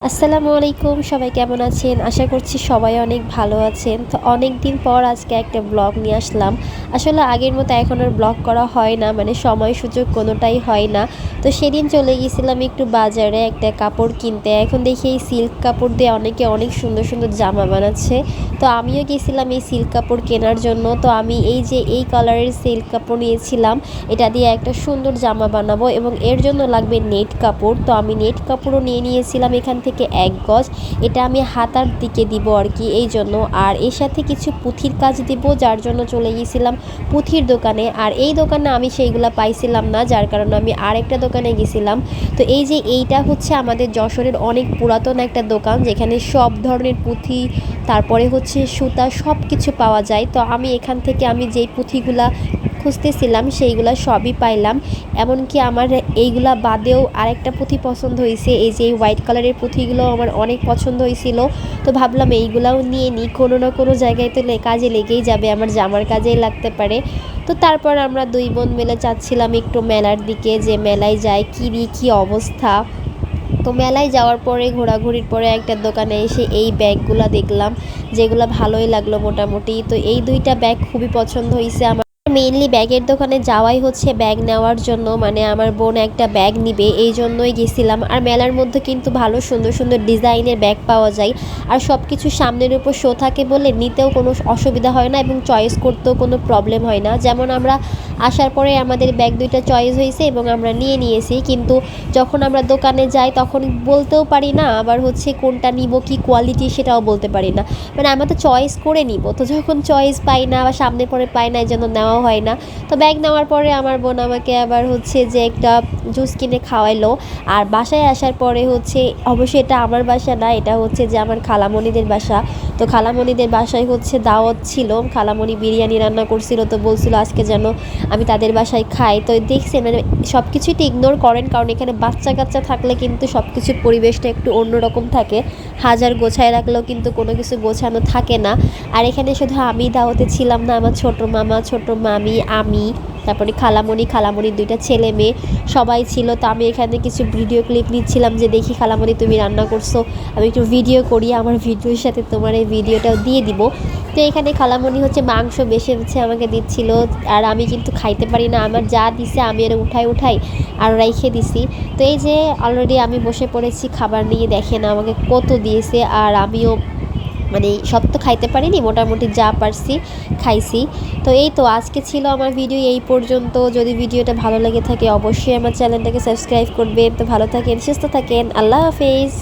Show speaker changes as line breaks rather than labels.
আসসালামু আলাইকুম, সবাই কেমন আছেন? আশা করছি সবাই অনেক ভালো আছেন। তো অনেক দিন পর আজকে একটা ব্লগ নিয়ে আসলাম। আসলে আগের মতো এখন আর ব্লগ করা হয় না, মানে সময় সুযোগ কোনোটাই হয় না। তো সেদিন চলে গিয়েছিলাম একটু বাজারে একটা কাপড় কিনতে। এখন দেখি এই সিল্ক কাপড় দিয়ে অনেকে অনেক সুন্দর সুন্দর জামা বানাচ্ছে। তো আমিও গেছিলাম এই সিল্ক কাপড় কেনার জন্য। তো আমি এই যে এই কালারের সিল্ক কাপড় নিয়েছিলাম, এটা দিয়ে একটা সুন্দর জামা বানাবো এবং এর জন্য লাগবে নেট কাপড়। তো আমি নেট কাপড়ও নিয়ে নিয়েছিলাম এখান থেকে 1 গজ। এটা আমি হাতার দিকে দিব আর কি, এই জন্য। আর এর সাথে কিছু পুঁথির কাজ দিব, যার জন্য চলে গিয়েছিলাম পুঁথির দোকানে। আর এই দোকানে আমি সেইগুলা পাইছিলাম না, যার কারণে আমি আরেকটা দোকানে গেছিলাম। তো এই যে এইটা হচ্ছে আমাদের যশোরের অনেক পুরাতন একটা দোকান, যেখানে সব ধরনের পুঁথি, তারপরে হচ্ছে সুতা, সব কিছু পাওয়া যায়। তো আমি এখান থেকে আমি যেই পুঁথিগুলা খুঁজতেছিলাম সেইগুলা সবই পাইলাম। এমনকি আমার এইগুলা বাদেও আরেকটা পুঁথি পছন্দ হয়েছে, এই যে হোয়াইট কালারের পুঁথিগুলো আমার অনেক পছন্দ হয়েছিল। তো ভাবলাম এইগুলাও নিয়ে নিই, কোনো না কোনো জায়গায় তো কাজে লেগেই যাবে, আমার জামার কাজেই লাগতে পারে। তো তারপর আমরা দুই বোন মিলে চাচ্ছিলাম একটু মেলার দিকে, যে মেলায় যায় কী অবস্থা। তো মেলায় যাওয়ার পরে ঘোরাঘুরির পরে একটা দোকানে এসে এই ব্যাগগুলা দেখলাম, যেগুলো ভালোই লাগলো মোটামুটি। তো এই দুইটা ব্যাগ খুবই পছন্দ হয়েছে আমার। মেইনলি ব্যাগের দোকানে যাওয়াই হচ্ছে ব্যাগ নেওয়ার জন্য, মানে আমার বোন একটা ব্যাগ নিবে, এই জন্যই গেছিলাম। আর মেলার মধ্যে কিন্তু ভালো সুন্দর সুন্দর ডিজাইনের ব্যাগ পাওয়া যায়, আর সব কিছু সামনের উপর শো থাকে বলে নিতেও কোনো অসুবিধা হয় না এবং চয়েস করতেও কোনো প্রবলেম হয় না। যেমন আমরা আসার পরে আমাদের ব্যাগ দুইটা চয়েস হয়েছে এবং আমরা নিয়ে নিয়েছি, কিন্তু যখন আমরা দোকানে যাই তখন বলতেও পারি না, আবার হচ্ছে কোনটা নিব, কি কোয়ালিটি সেটাও বলতে পারি না। মানে আমরা তো চয়েস করে নিব, তো যখন চয়েস পাই না বা সামনে পরে পাই না, এই জন্য নেওয়া হয় না। তো ব্যাগ নেওয়ার পরে আমার বোন আমাকে আবার হচ্ছে যে একটা জুস কিনে খাওয়াইলো। আর বাসায় আসার পরে হচ্ছে, অবশ্যই এটা আমার বাসা না, এটা হচ্ছে যে আমার খালামণিদের বাসা। তো খালামণিদের বাসায় হচ্ছে দাওয়াত ছিল, খালামণি বিরিয়ানি রান্না করছিল, তো বলছিল আজকে যেন আমি তাদের বাসায় খাই। তো দেখছি মানে সব কিছুই তো ইগনোর করেন, কারণ এখানে বাচ্চা কাচ্চা থাকলে কিন্তু সব কিছুর পরিবেশটা একটু অন্যরকম থাকে। হাজার গোছায় রাখলেও কিন্তু কোনো কিছু গোছানো থাকে না। আর এখানে শুধু আমি দাওয়াতে ছিলাম না, আমার ছোট মামা, ছোট মামি, আমি, তারপরে খালামণির দুইটা ছেলে মেয়ে সবাই ছিল। তো আমি এখানে কিছু ভিডিও ক্লিপ নিচ্ছিলাম, যে দেখি খালামণি তুমি রান্না করছো, আমি একটু ভিডিও করি, আমার ভিডিওর সাথে তোমার এই ভিডিওটাও দিয়ে দিব। তো এখানে খালামণি হচ্ছে মাংস বেশি হচ্ছে আমাকে দিচ্ছিল, আর আমি কিন্তু খাইতে পারি না, আমার যা দিছে আমি আর উঠাই উঠাই আর রাইখে দিছি। তো এই যে অলরেডি আমি বসে পড়েছি খাবার নিয়ে, দেখেন আমাকে কত দিয়েছে, আর আমিও মানে সব তো খাইতে পারিনি, মোটামুটি যা পারছি খাইছি। তো এই তো আজকে ছিল আমার ভিডিও এই পর্যন্ত। যদি ভিডিওটা ভালো লেগে থাকে অবশ্যই আমার চ্যানেলটাকে সাবস্ক্রাইব করবেন। তো ভালো থাকেন, সুস্থ থাকেন, আল্লাহ হাফেজ।